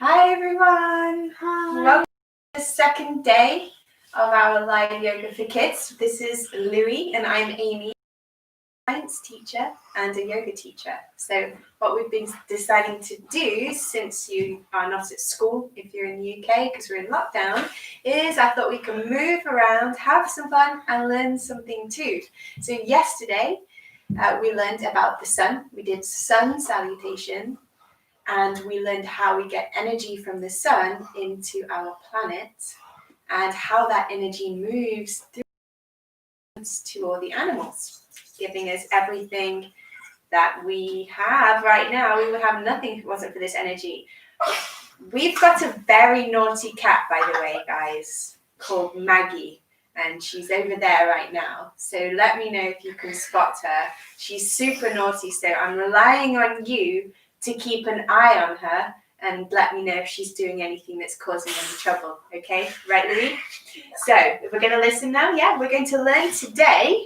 Hi everyone! Hi. Welcome to the second day of our live yoga for kids. This is Louie and I'm Amy, a science teacher and a yoga teacher. So what we've been deciding to do since you are not at school, if you're in the UK because we're in lockdown, is I thought we can move around, have some fun and learn something too. So yesterday we learned about the sun. We did sun salutation. And we learned how we get energy from the sun into our planet and how that energy moves through to all the animals, giving us everything that we have right now. We would have nothing if it wasn't for this energy. We've got a very naughty cat, by the way, guys, called Maggie. And she's over there right now. So let me know if you can spot her. She's super naughty, so I'm relying on you to keep an eye on her and let me know if she's doing anything that's causing any trouble, okay? Right, Louie? So, we're going to listen now, yeah? We're going to learn today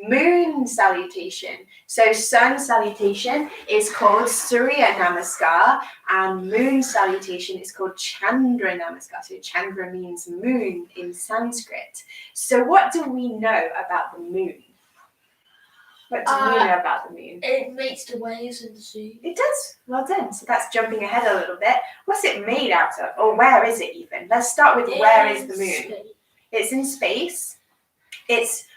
moon salutation. So, sun salutation is called Surya Namaskar and moon salutation is called Chandra Namaskar. So, Chandra means moon in Sanskrit. So, what do we know about the moon? What do you know about the moon? It makes the waves in the sea. It does. Well done. So that's jumping ahead a little bit. What's it made out of? Or where is it even? Let's start with where is the moon? Space. It's in space.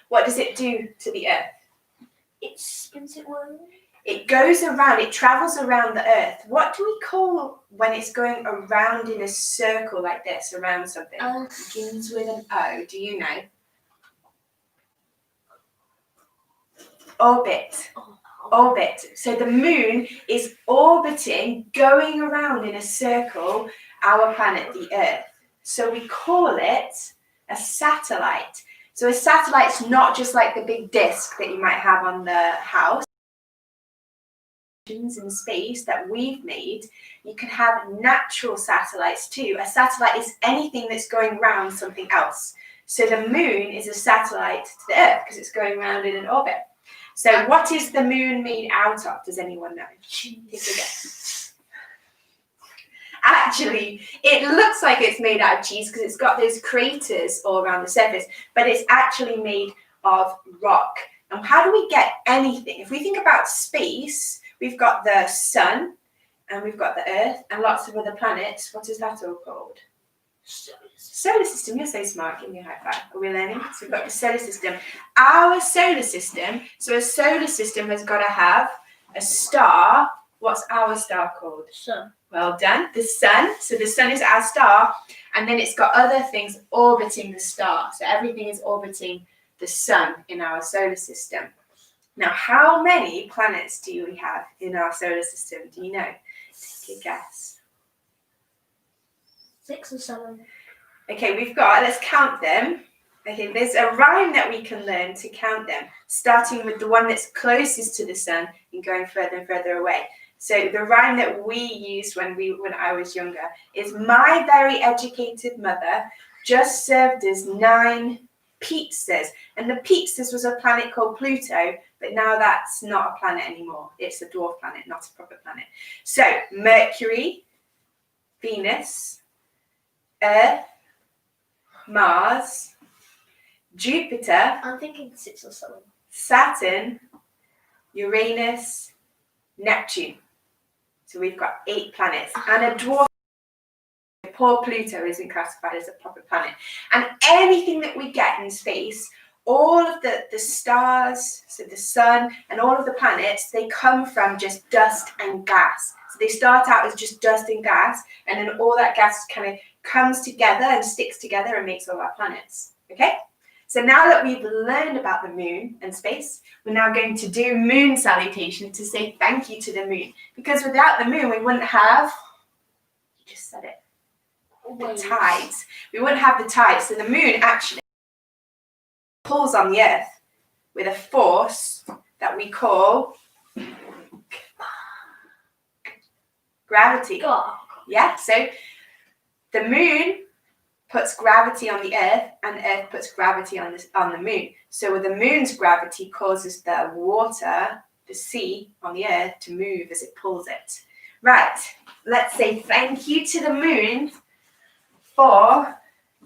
What does it do to the Earth? It spins it around. It goes around, it travels around the Earth. What do we call when it's going around in a circle like this, around something? Begins with an O. Do you know? Orbit. Orbit. So the moon is orbiting, going around in a circle, our planet, the Earth. So we call it a satellite. So a satellite's not just like the big disc that you might have on the house. In space that we've made, you can have natural satellites too. A satellite is anything that's going around something else. So the moon is a satellite to the Earth because it's going around in an orbit. So what is the moon made out of? Does anyone know? Take a guess. Actually, it looks like it's made out of cheese because it's got those craters all around the surface, but it's actually made of rock. And how do we get anything? If we think about space, we've got the sun, and we've got the Earth, and lots of other planets. What is that all called? Solar system. You're so smart. Give me a high five. Are we learning? So we've got the solar system. Our solar system. So a solar system has got to have a star. What's our star called? Sun. Well done. The sun. So the sun is our star, and then it's got other things orbiting the star. So everything is orbiting the sun in our solar system. Now, how many planets do we have in our solar system? Do you know? Take a guess. 6 or 7. Okay, let's count them. Okay, there's a rhyme that we can learn to count them, starting with the one that's closest to the sun and going further and further away. So the rhyme that we used when I was younger is, my very educated mother just served us 9 pizzas. And the pizzas was a planet called Pluto, but now that's not a planet anymore. It's a dwarf planet, not a proper planet. So Mercury, Venus, Earth, Mars, Jupiter, I'm thinking 6 or 7. Saturn, Uranus, Neptune. So we've got 8 planets. And a dwarf, poor Pluto, isn't classified as a proper planet. And anything that we get in space, all of the stars, so the sun, and all of the planets, they come from just dust and gas. So they start out as just dust and gas, and then all that gas kind of comes together and sticks together and makes all our planets. Okay? So now that we've learned about the moon and space, we're now going to do moon salutation to say thank you to the moon. Because without the moon, we wouldn't have, you just said it, the tides. We wouldn't have the tides. So the moon actually pulls on the Earth with a force that we call gravity. Yeah, so the moon puts gravity on the Earth, and Earth puts gravity on the moon. So the moon's gravity causes the water, the sea on the Earth, to move as it pulls it. Right, let's say thank you to the moon for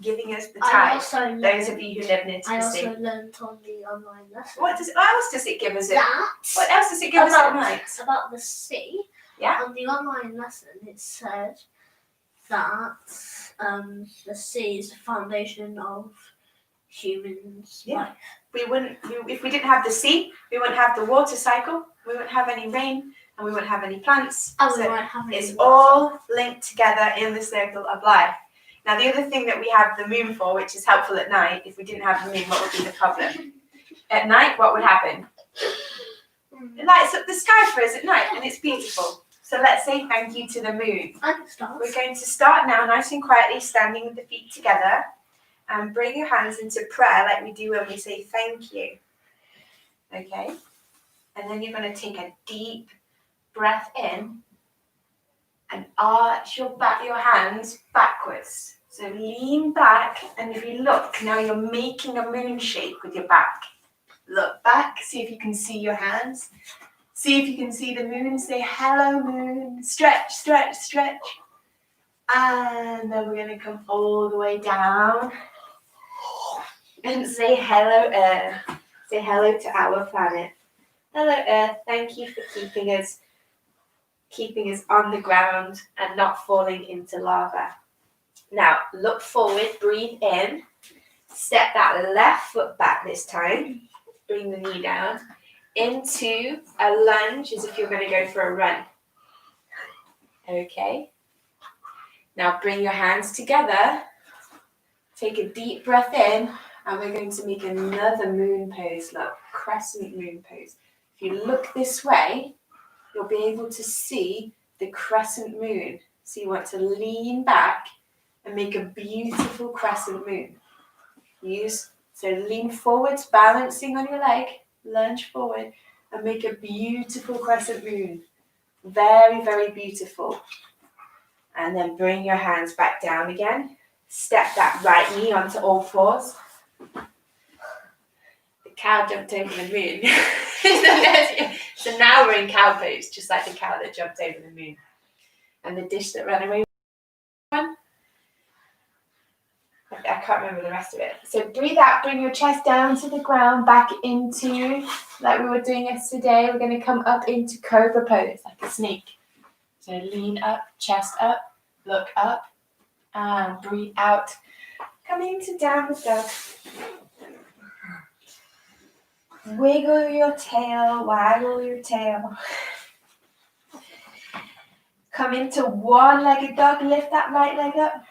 giving us the tide. Those of you who live near I the also sea. learned on the online lesson. What else does it give us? What That else does it give us at night? about the sea. Yeah. On the online lesson, it said that the sea is the foundation of humans' Yeah. life. If we didn't have the sea, we wouldn't have the water cycle, we wouldn't have any rain, and we wouldn't have any plants. And So we might have it's water. all linked together in the circle of life. Now, the other thing that we have the moon for, which is helpful at night, if we didn't have the moon, what would be the problem? At night, what would happen? It lights up the sky for us at night, and it's beautiful. So let's say thank you to the moon. I can start. We're going to start now, nice and quietly, standing with the feet together, and bring your hands into prayer like we do when we say thank you. Okay? And then you're going to take a deep breath in and arch your hands backwards. So lean back, and if you look, now you're making a moon shape with your back. Look back, see if you can see your hands. See if you can see the moon. Say hello moon. Stretch, stretch, stretch. And then we're going to come all the way down and say hello Earth. Say hello to our planet. Hello Earth, thank you for keeping us on the ground and not falling into lava. Now look forward, breathe in, step that left foot back this time, bring the knee down, into a lunge as if you're going to go for a run. Okay. Now bring your hands together, take a deep breath in, and we're going to make another moon pose, look, crescent moon pose. If you look this way, you'll be able to see the crescent moon. So you want to lean back and make a beautiful crescent moon. So lean forwards, balancing on your leg, lunge forward, and make a beautiful crescent moon. Very, very beautiful. And then bring your hands back down again. Step that right knee onto all fours. The cow jumped over the moon. So now we're in cow pose, just like the cow that jumped over the moon. And the dish that ran away. I can't remember the rest of it. So breathe out, bring your chest down to the ground, back into, like we were doing yesterday, we're going to come up into cobra pose, like a snake. So lean up, chest up, look up, and breathe out. Coming to downward dog. Wiggle your tail, waggle your tail. Come into one-legged dog, lift that right leg up.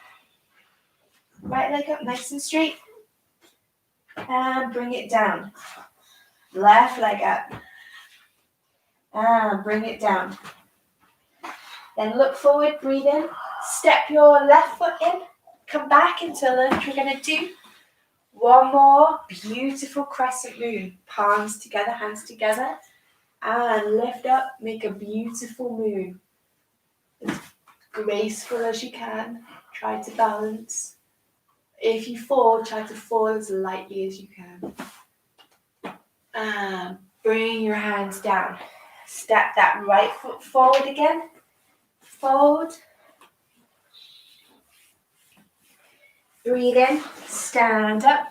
Right leg up, nice and straight. And bring it down. Left leg up. And bring it down. Then look forward, breathe in. Step your left foot in. Come back into lunge. We're going to do one more beautiful crescent moon. Palms together, hands together. And lift up. Make a beautiful moon. As graceful as you can. Try to balance. If you fall, try to fall as lightly as you can. And bring your hands down. Step that right foot forward again. Fold. Breathe in. Stand up.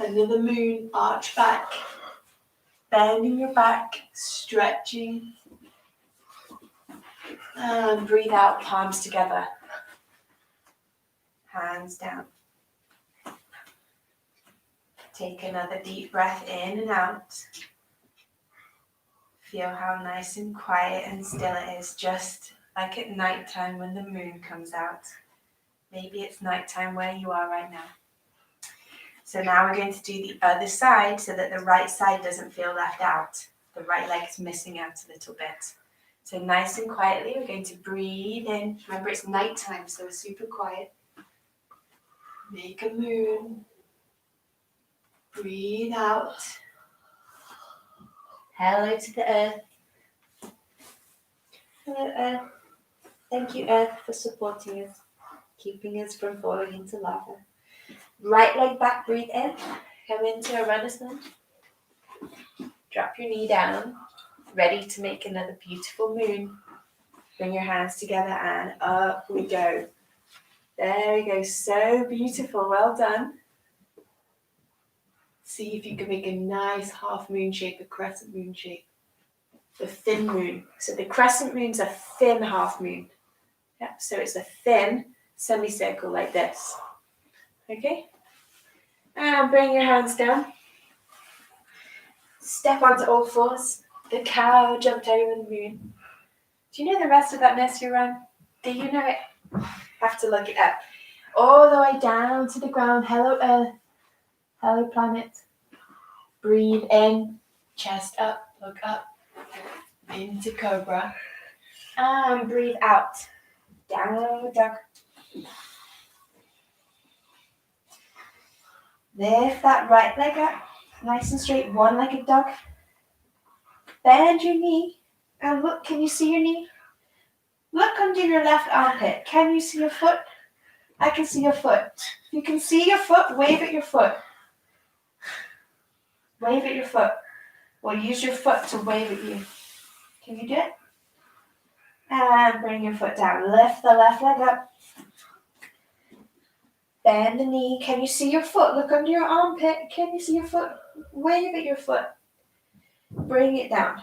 Another moon. Arch back. Bending your back. Stretching. And breathe out. Palms together. Hands down. Take another deep breath in and out. Feel how nice and quiet and still it is, just like at nighttime when the moon comes out. Maybe it's nighttime where you are right now. So now we're going to do the other side so that the right side doesn't feel left out. The right leg is missing out a little bit. So nice and quietly, we're going to breathe in. Remember, it's nighttime, so we're super quiet. Make a moon. Breathe out. Hello to the earth. Hello, earth. Thank you, earth, for supporting us, keeping us from falling into lava. Right leg back, breathe in. Come into a runner's lunge. Drop your knee down. Ready to make another beautiful moon. Bring your hands together and up we go. There we go, so beautiful, well done. See if you can make a nice half moon shape, a crescent moon shape. The thin moon. So the crescent moon's a thin half moon. Yeah, so it's a thin semicircle like this. Okay? And bring your hands down. Step onto all fours. The cow jumped over the moon. Do you know the rest of that nursery rhyme? Do you know it? Have to look it up. All the way down to the ground. Hello Earth. Hello planet. Breathe in. Chest up. Look up. Into cobra. And breathe out. Downward dog. Lift that right leg up. Nice and straight. One-legged dog. Bend your knee. And look, can you see your knee? Look under your left armpit. Can you see your foot? I can see your foot. If you can see your foot, wave at your foot. Wave at your foot. Or use your foot to wave at you. Can you do it? And bring your foot down. Lift the left leg up. Bend the knee. Can you see your foot? Look under your armpit. Can you see your foot? Wave at your foot. Bring it down.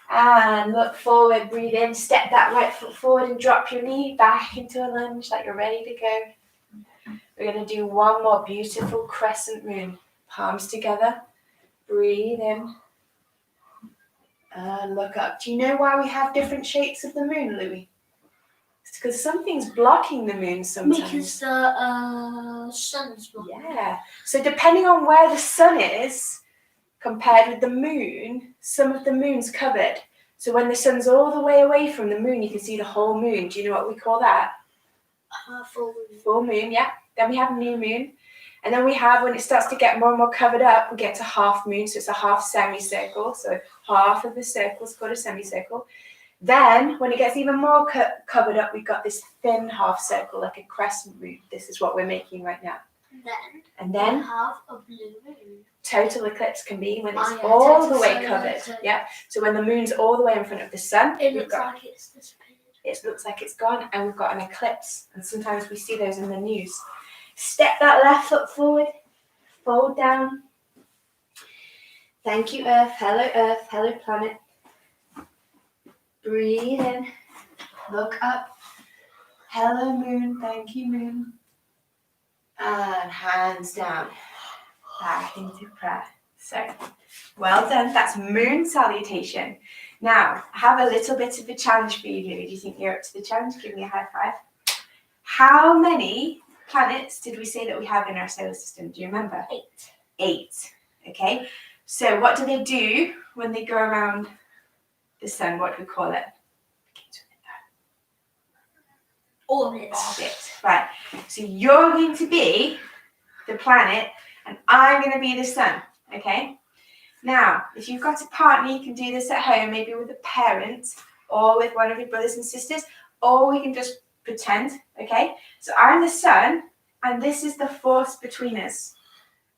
And look forward, breathe in, step that right foot forward and drop your knee back into a lunge like you're ready to go. We're going to do one more beautiful crescent moon. Palms together. Breathe in. And look up. Do you know why we have different shapes of the moon, Louis? It's because something's blocking the moon sometimes. Because the sun's blocking. Yeah. So depending on where the sun is, compared with the moon, some of the moon's covered. So when the sun's all the way away from the moon, you can see the whole moon. Do you know what we call that? Full moon. Full moon, yeah. Then we have new moon. And then we have, when it starts to get more and more covered up, we get to half moon. So it's a half semicircle. So half of the circle is called a semicircle. Then when it gets even more covered up, we've got this thin half circle, like a crescent moon. This is what we're making right now. And then we have a blue moon. Total eclipse can be when it's all the way covered. Yeah. So when the moon's all the way in front of the sun, it looks like it's disappeared. It looks like it's gone, and we've got an eclipse. And sometimes we see those in the news. Step that left foot forward. Fold down. Thank you, Earth. Hello, planet. Breathe in. Look up. Hello, moon. Thank you, moon. And hands down. Back into prayer. So, well done. That's moon salutation. Now, I have a little bit of a challenge for you, Louis. Do you think you're up to the challenge? Give me a high five. How many planets did we say that we have in our solar system? Do you remember? 8. 8. Okay. So, what do they do when they go around the sun? What do we call it? Orbit. Right. So you're going to be the planet and I'm going to be the sun. Okay. Now, if you've got a partner, you can do this at home, maybe with a parent or with one of your brothers and sisters, or we can just pretend. Okay. So I'm the sun and this is the force between us.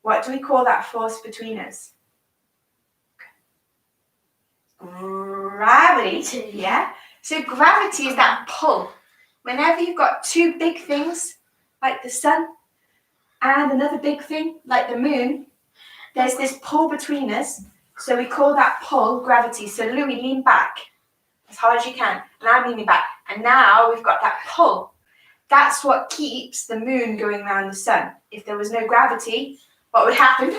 What do we call that force between us? Gravity. Yeah. So gravity is that pull. Whenever you've got two big things, like the sun, and another big thing, like the moon, there's this pull between us. So we call that pull gravity. So Louis, lean back as hard as you can. And I'm leaning back. And now we've got that pull. That's what keeps the moon going around the sun. If there was no gravity, what would happen?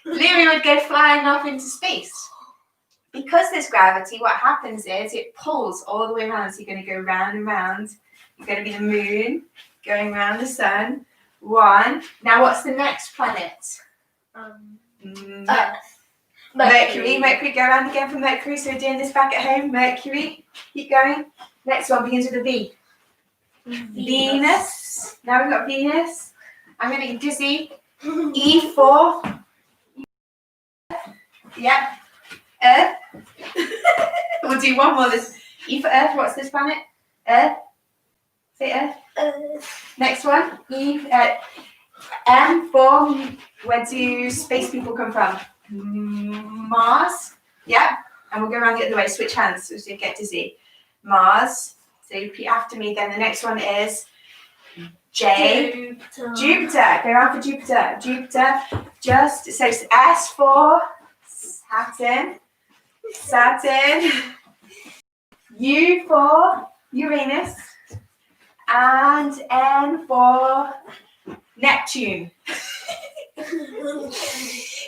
Louis would go flying off into space. Because there's gravity, what happens is it pulls all the way around. So you're going to go round and round. You're going to be the moon going around the sun. 1. Now what's the next planet? Earth. Mercury. Go around again for Mercury. So we're doing this back at home. Mercury. Keep going. Next one begins with a V. Venus. Now we've got Venus. I'm going to get dizzy. E4. Yep. Earth. We'll do one more. This E for Earth. What's this planet? Earth. Say Earth. Next one. E. M for where do space people come from? Mars. Yeah. And we'll go around the other way. Switch hands so you get dizzy. Mars. So you repeat after me. Then the next one is J. Jupiter. Go around for Jupiter. Jupiter. Just so it's S for Saturn. Saturn. U for Uranus. And N for Neptune.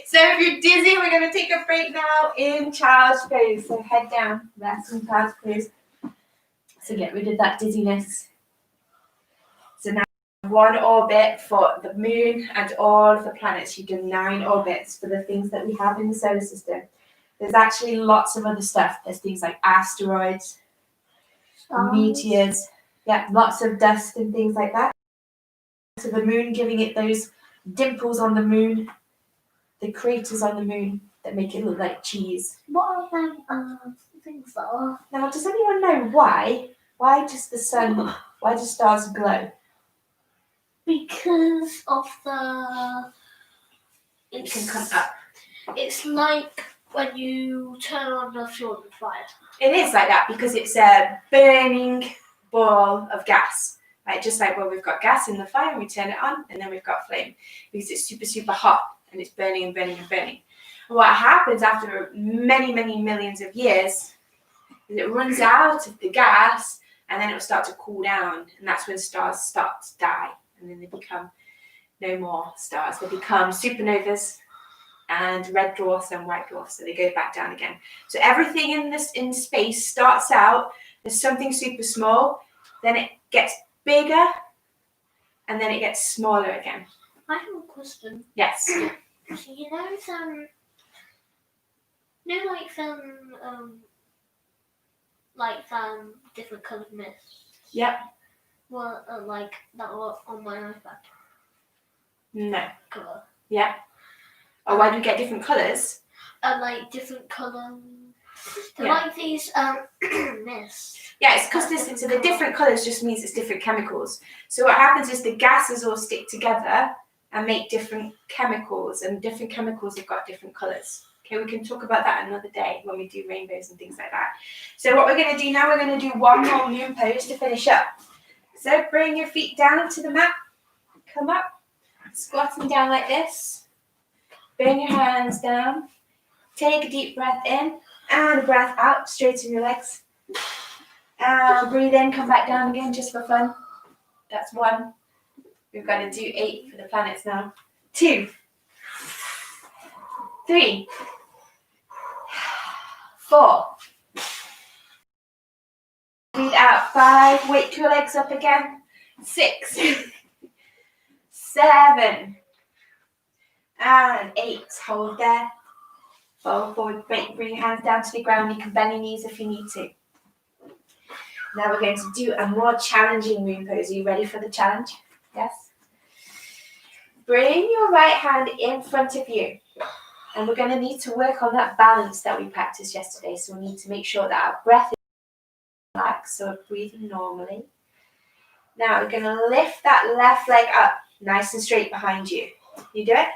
So if you're dizzy, we're going to take a break now in child's pose. So head down, rest in child's pose. So get rid of that dizziness. So now one orbit for the moon and all of the planets. You've done 9 orbits for the things that we have in the solar system. There's actually lots of other stuff. There's things like asteroids, meteors, yeah, lots of dust and things like that. So the moon, giving it those dimples on the moon, the craters on the moon that make it look like cheese. What are them things that are? Now, does anyone know why? Why does the sun, why do stars glow? Because of the. It can come up. It's like when you turn on the fuel fire. It is like that because it's a burning ball of gas. Right? Just like when we've got gas in the fire and we turn it on and then we've got flame because it's super, super hot and it's burning and burning and burning. And what happens after many, many millions of years is it runs out of the gas and then it will start to cool down, and that's when stars start to die and then they become no more stars. They become supernovas and red dwarfs and white dwarfs, so they go back down again. So everything in space starts out as something super small, then it gets bigger, and then it gets smaller again. I have a question. Yes. So you know some, different coloured mists. Yep. Well, like that were on my iPad. No. Colour. Yeah. Oh, why do we get different colours? Like different colour. They're Yeah. like these mists. Yeah, it's because so the different colours just means it's different chemicals. So what happens is the gases all stick together and make different chemicals, and different chemicals have got different colours. Okay, we can talk about that another day when we do rainbows and things like that. So what we're going to do now, we're going to do one more moon pose to finish up. So bring your feet down to the mat. Come up, squatting down like this. Bring your hands down. Take a deep breath in and a breath out. Straighten your legs. Breathe in, come back down again just for fun. That's 1. We've got to do 8 for the planets now. 2, 3, 4. Breathe out. 5. Wake your legs up again. 6, 7, and 8. Hold there. Fold forward. Bring your hands down to the ground. You can bend your knees if you need to. Now we're going to do a more challenging moon pose. Are you ready for the challenge? Yes? Bring your right hand in front of you. And we're going to need to work on that balance that we practiced yesterday. So we need to make sure that our breath is relaxed, so we're breathing normally. Now we're going to lift that left leg up, nice and straight behind you. You do it?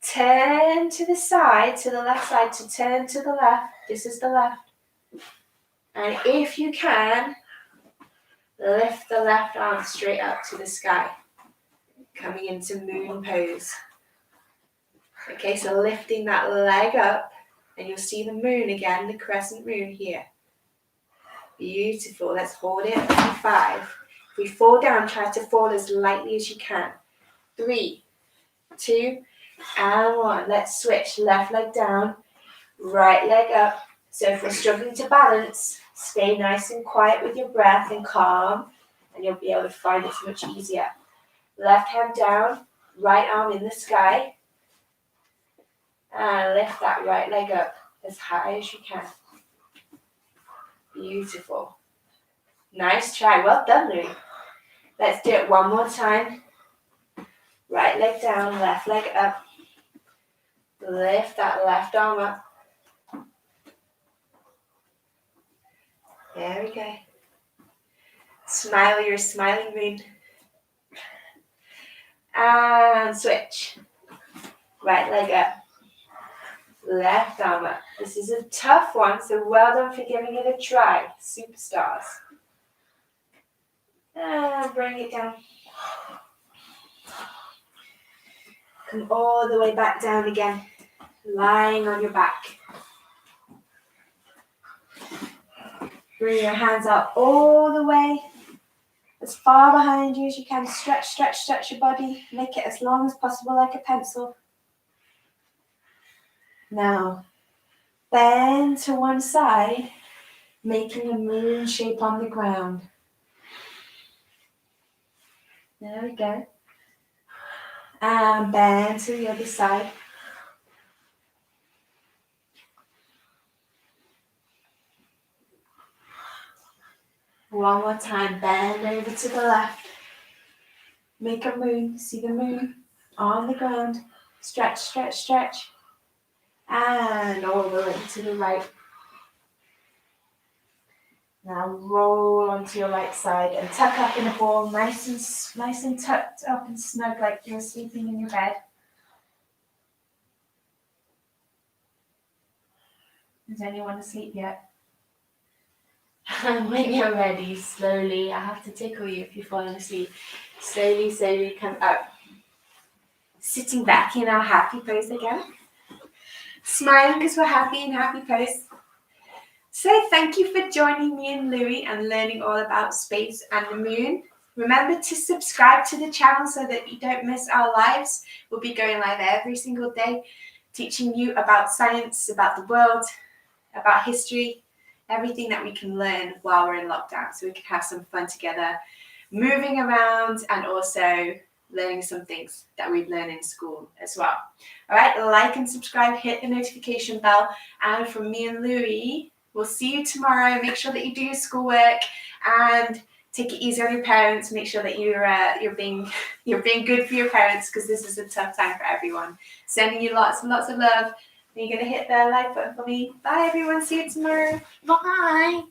Turn to the side, to the left side, to turn to the left. This is the left. And if you can, lift the left arm straight up to the sky, coming into moon pose. Okay, so lifting that leg up, and you'll see the moon again, the crescent moon here. Beautiful. Let's hold it for 5. If we fall down, try to fall as lightly as you can. 3, 2, and 1. Let's switch. Left leg down, right leg up. So if we're struggling to balance, stay nice and quiet with your breath and calm, and you'll be able to find it much easier. Left hand down, right arm in the sky, and lift that right leg up as high as you can. Beautiful. Nice try. Well done, Louis. Let's do it one more time. Right leg down, left leg up. Lift that left arm up. There we go. Smile, you're a smiling moon. And switch. Right leg up. left arm up. This is a tough one, so well done for giving it a try. Superstars. And bring it down. Come all the way back down again, lying on your back. Bring your hands out all the way, as far behind you as you can. Stretch, stretch, stretch your body. Make it as long as possible, like a pencil. Now, bend to one side, making a moon shape on the ground. There we go. And bend to the other side. One more time, bend over to the left. Make a moon, see the moon on the ground. Stretch, stretch, stretch. And all the way to the right. Now roll onto your right side and tuck up in a ball, nice and tucked up and snug like you're sleeping in your bed. Is anyone asleep yet? And when you're ready, slowly, I have to tickle you if you've fallen asleep. Slowly, slowly come up. Sitting back in our happy pose again. Smiling because we're happy in happy pose. So thank you for joining me and Louie and learning all about space and the moon. Remember to subscribe to the channel so that you don't miss our lives. We'll be going live every single day, teaching you about science, about the world, about history, everything that we can learn while we're in lockdown, so we can have some fun together, moving around and also learning some things that we've learned in school as well. All right, like and subscribe, hit the notification bell, and from me and Louie, we'll see you tomorrow. Make sure that you do your schoolwork and take it easy on your parents. Make sure that you're being good for your parents, because this is a tough time for everyone. Sending you lots and lots of love. Are you going to hit the like button for me? Bye, everyone. See you tomorrow. Bye.